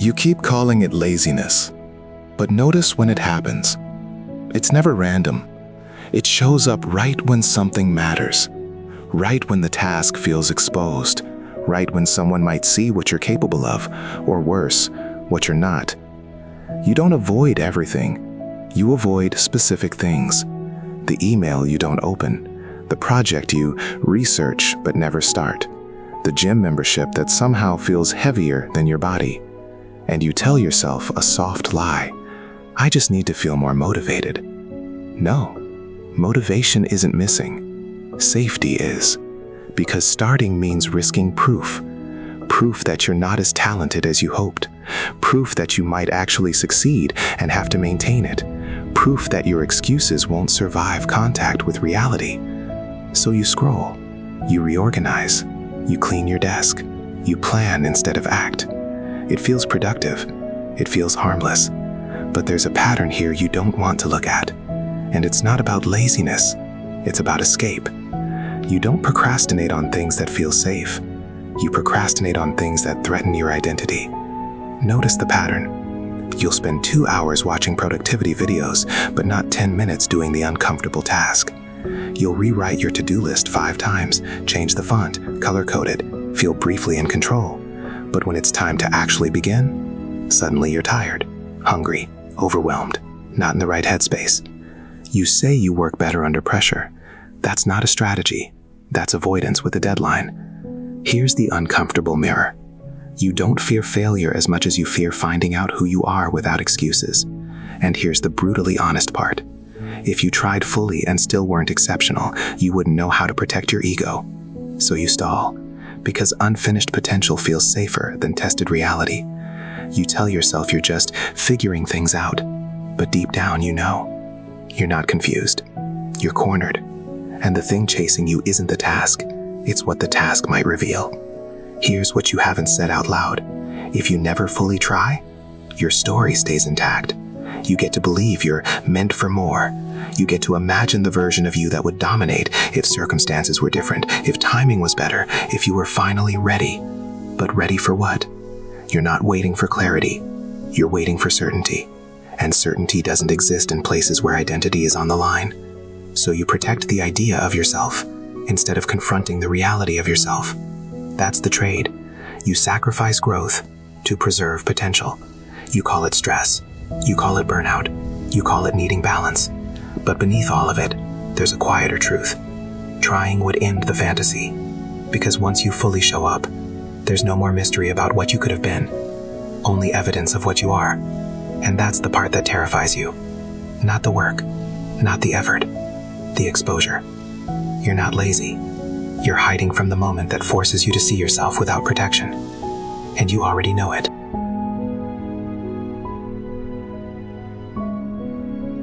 You keep calling it laziness, but notice when it happens. It's never random. It shows up right when something matters, right when the task feels exposed, right when someone might see what you're capable of, or worse, what you're not. You don't avoid everything. You avoid specific things. The email you don't open, the project you research but never start, the gym membership that somehow feels heavier than your body. And you tell yourself a soft lie. I just need to feel more motivated. No, motivation isn't missing. Safety is. Because starting means risking proof. Proof that you're not as talented as you hoped. Proof that you might actually succeed and have to maintain it. Proof that your excuses won't survive contact with reality. So you scroll. You reorganize. You clean your desk. You plan instead of act. It feels productive. It feels harmless. But there's a pattern here you don't want to look at. And it's not about laziness. It's about escape. You don't procrastinate on things that feel safe. You procrastinate on things that threaten your identity. Notice the pattern. You'll spend 2 hours watching productivity videos, but not 10 minutes doing the uncomfortable task. You'll rewrite your to-do list 5 times, change the font, color-code it, feel briefly in control. But when it's time to actually begin, suddenly you're tired, hungry, overwhelmed, not in the right headspace. You say you work better under pressure. That's not a strategy. That's avoidance with a deadline. Here's the uncomfortable mirror. You don't fear failure as much as you fear finding out who you are without excuses. And here's the brutally honest part. If you tried fully and still weren't exceptional, you wouldn't know how to protect your ego. So you stall, because unfinished potential feels safer than tested reality. You tell yourself you're just figuring things out, but deep down you know. You're not confused. You're cornered. And the thing chasing you isn't the task, it's what the task might reveal. Here's what you haven't said out loud. If you never fully try, your story stays intact. You get to believe you're meant for more. You get to imagine the version of you that would dominate if circumstances were different, if timing was better, if you were finally ready. But ready for what? You're not waiting for clarity. You're waiting for certainty. And certainty doesn't exist in places where identity is on the line. So you protect the idea of yourself instead of confronting the reality of yourself. That's the trade. You sacrifice growth to preserve potential. You call it stress. You call it burnout. You call it needing balance. But beneath all of it, there's a quieter truth. Trying would end the fantasy. Because once you fully show up, there's no more mystery about what you could have been. Only evidence of what you are. And that's the part that terrifies you. Not the work, not the effort, the exposure. You're not lazy. You're hiding from the moment that forces you to see yourself without protection. And you already know it.